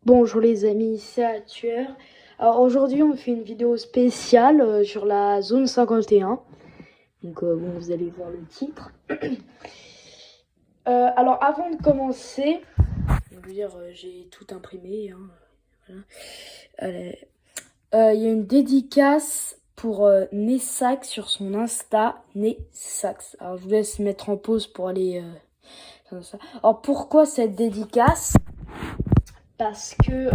Bonjour les amis, c'est Tueur. Alors aujourd'hui on fait une vidéo spéciale sur la zone 51. Donc bon, vous allez voir le titre. Alors avant de commencer, je veux dire j'ai tout imprimé. Voilà. Il y a une dédicace pour Nessax sur son Insta. Nessax. Alors je vous laisse mettre en pause pour aller faire ça. Alors pourquoi cette dédicace ? Parce que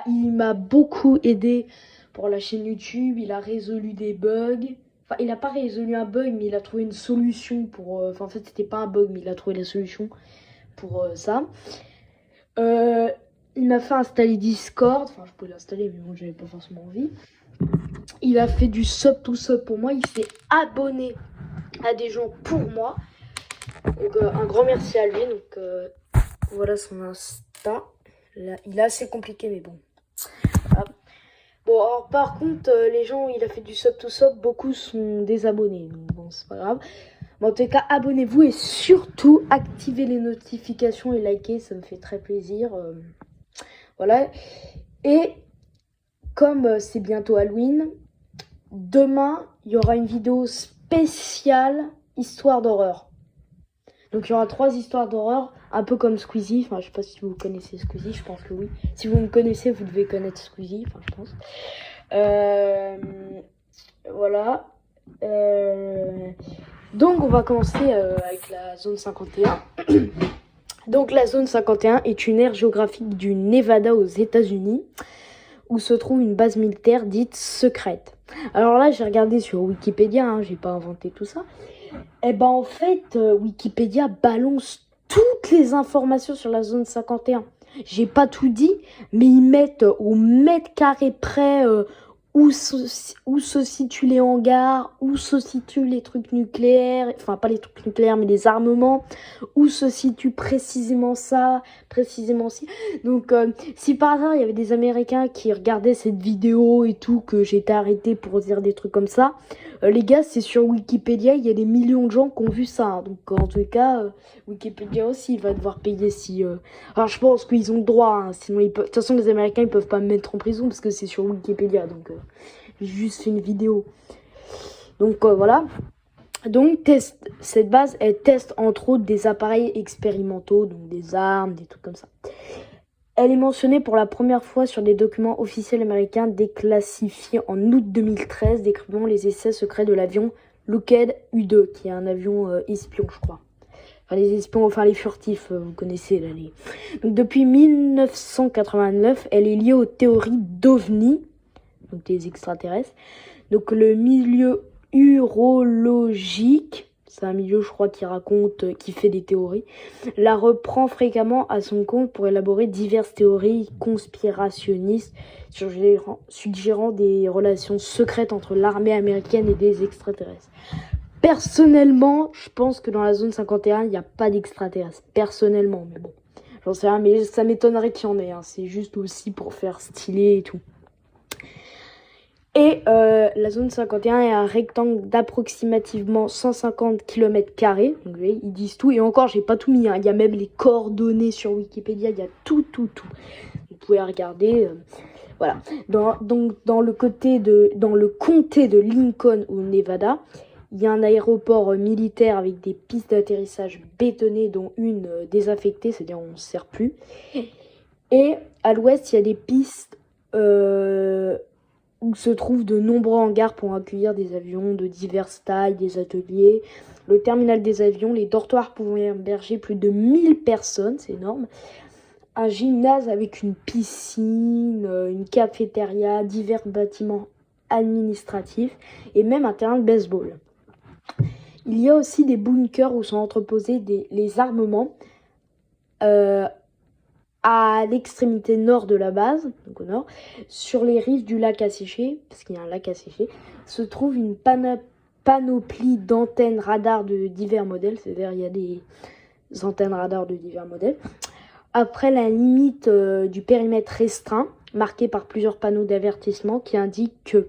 il m'a beaucoup aidé pour la chaîne YouTube. Il a résolu des bugs. Enfin, il n'a pas résolu un bug, mais il a trouvé une solution pour... en fait, c'était pas un bug, mais il a trouvé la solution pour ça. Il m'a fait installer Discord. Enfin, je pouvais l'installer, mais moi, j'avais pas forcément envie. Il a fait du sub to sub pour moi. Il s'est abonné à des gens pour moi. Donc, un grand merci à lui. Donc, voilà son Insta. Là, il est assez compliqué, mais bon. Ah. Bon, alors par contre, les gens, il a fait du sub to sub, beaucoup sont désabonnés. Donc bon, c'est pas grave. Mais en tout cas, abonnez-vous et surtout activez les notifications et likez, ça me fait très plaisir. Voilà. Et comme c'est bientôt Halloween, demain, il y aura une vidéo spéciale histoire d'horreur. Donc il y aura 3 histoires d'horreur, un peu comme Squeezie. Enfin, je sais pas si vous connaissez Squeezie, je pense que oui. Si vous me connaissez, vous devez connaître Squeezie, enfin je pense. Voilà. Donc on va commencer avec la zone 51. Donc la zone 51 est une aire géographique du Nevada aux États-Unis où se trouve une base militaire dite secrète. Alors là, j'ai regardé sur Wikipédia, hein, j'ai pas inventé tout ça. Et ben en fait, Wikipédia balance toutes les informations sur la zone 51. J'ai pas tout dit, mais ils mettent au mètre carré près où se situent les hangars, où se situent les trucs nucléaires, enfin pas les trucs nucléaires mais les armements, où se situe précisément ça, précisément ci. Donc si par hasard il y avait des Américains qui regardaient cette vidéo et tout, que j'étais arrêté pour dire des trucs comme ça, les gars, c'est sur Wikipédia, il y a des millions de gens qui ont vu ça. Hein. Donc en tout cas, Wikipédia aussi, il va devoir payer si... Alors je pense qu'ils ont le droit, hein. Sinon ils peuvent... De toute façon, les Américains, ils peuvent pas me mettre en prison parce que c'est sur Wikipédia. Donc j'ai juste fait une vidéo. Donc voilà. Donc cette base, elle teste entre autres des appareils expérimentaux, donc des armes, des trucs comme ça. Elle est mentionnée pour la première fois sur des documents officiels américains déclassifiés en août 2013, décrivant les essais secrets de l'avion Lockheed U-2, qui est un avion espion, je crois. Enfin, les espions, enfin les furtifs, vous connaissez là. Donc depuis 1989, elle est liée aux théories d'OVNI, donc des extraterrestres. Donc le milieu urologique, c'est un milieu, je crois, qui raconte, qui fait des théories, la reprend fréquemment à son compte pour élaborer diverses théories conspirationnistes suggérant des relations secrètes entre l'armée américaine et des extraterrestres. Personnellement, je pense que dans la zone 51, il n'y a pas d'extraterrestres. Personnellement, mais bon, j'en sais rien, mais ça m'étonnerait qu'il y en ait. Hein. C'est juste aussi pour faire stylé et tout. Et la zone 51 est un rectangle d'approximativement 150 km². Donc, vous voyez, ils disent tout. Et encore, j'ai pas tout mis. Hein. Il y a même les coordonnées sur Wikipédia. Il y a tout. Vous pouvez regarder. Voilà. Dans le comté de Lincoln, au Nevada, il y a un aéroport militaire avec des pistes d'atterrissage bétonnées, dont une désaffectée, c'est-à-dire on ne sert plus. Et à l'ouest, il y a des pistes... où se trouvent de nombreux hangars pour accueillir des avions de diverses tailles, des ateliers, le terminal des avions, les dortoirs pouvant héberger plus de 1000 personnes, c'est énorme, un gymnase avec une piscine, une cafétéria, divers bâtiments administratifs et même un terrain de baseball. Il y a aussi des bunkers où sont entreposés les armements à l'extrémité nord de la base, donc au nord, sur les rives du lac asséché, parce qu'il y a un lac asséché, se trouve une panoplie d'antennes radars de divers modèles, c'est-à-dire il y a des antennes radars de divers modèles. Après la limite du périmètre restreint, marqué par plusieurs panneaux d'avertissement qui indiquent que,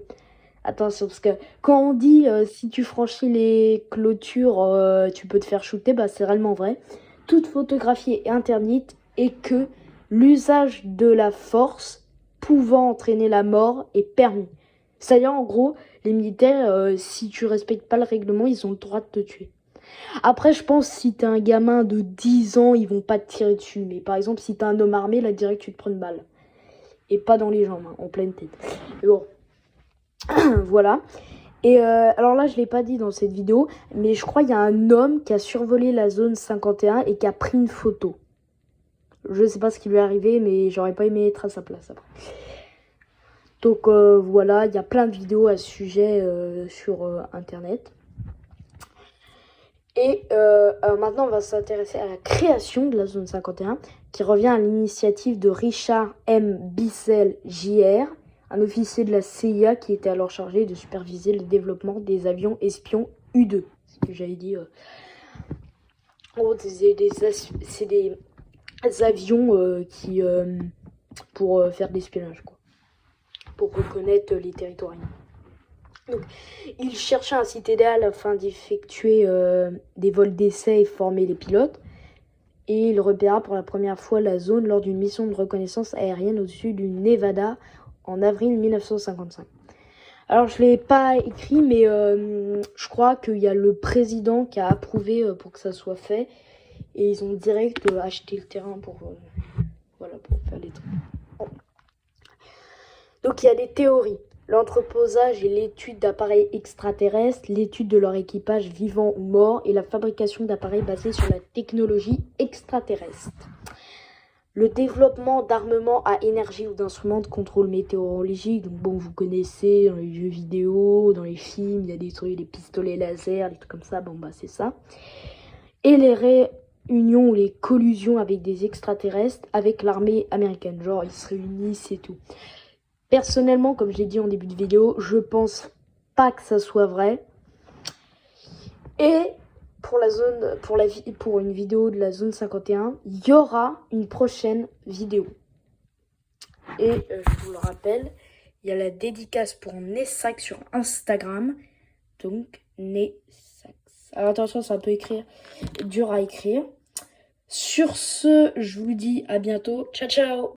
attention, parce que quand on dit si tu franchis les clôtures, tu peux te faire shooter, bah c'est réellement vrai. Toute photographie est interdite et que l'usage de la force pouvant entraîner la mort est permis. C'est-à-dire, en gros, les militaires, si tu respectes pas le règlement, ils ont le droit de te tuer. Après, je pense si t'es un gamin de 10 ans, ils vont pas te tirer dessus. Mais par exemple, si t'es un homme armé, là, direct, tu te prends une balle. Et pas dans les jambes, hein, en pleine tête. Mais bon, voilà. Et alors là, je l'ai pas dit dans cette vidéo, mais je crois qu'il y a un homme qui a survolé la zone 51 et qui a pris une photo. Je sais pas ce qui lui est arrivé, mais j'aurais pas aimé être à sa place après. Donc voilà, il y a plein de vidéos à ce sujet sur internet. Et maintenant, on va s'intéresser à la création de la zone 51, qui revient à l'initiative de Richard M. Bissell Jr., un officier de la CIA qui était alors chargé de superviser le développement des avions espions U-2. Ce que j'avais dit. En gros, c'est des avions qui pour faire de l'espionnage, quoi, pour reconnaître les territoires. Donc, il cherchait un site idéal afin d'effectuer des vols d'essai et former les pilotes. Et il repéra pour la première fois la zone lors d'une mission de reconnaissance aérienne au-dessus du Nevada en avril 1955. Alors, je ne l'ai pas écrit, mais je crois qu'il y a le président qui a approuvé pour que ça soit fait. Et ils ont direct acheté le terrain pour, voilà, pour faire les trucs. Bon. Donc, il y a des théories. L'entreposage et l'étude d'appareils extraterrestres, l'étude de leur équipage vivant ou mort et la fabrication d'appareils basés sur la technologie extraterrestre. Le développement d'armements à énergie ou d'instruments de contrôle météorologique. Donc bon, vous connaissez dans les jeux vidéo, dans les films, il y a des trucs, des pistolets laser, des trucs comme ça, bon bah c'est ça. Et les réunions ou les collusions avec des extraterrestres avec l'armée américaine. Genre ils se réunissent et tout. Personnellement, comme je l'ai dit en début de vidéo, je pense pas que ça soit vrai. Et pour une vidéo de la zone 51, il y aura une prochaine vidéo. Et je vous le rappelle, il y a la dédicace pour Nessax sur Instagram. Donc Nessax. Alors attention, c'est un peu dur à écrire. Sur ce, je vous dis à bientôt. Ciao ciao.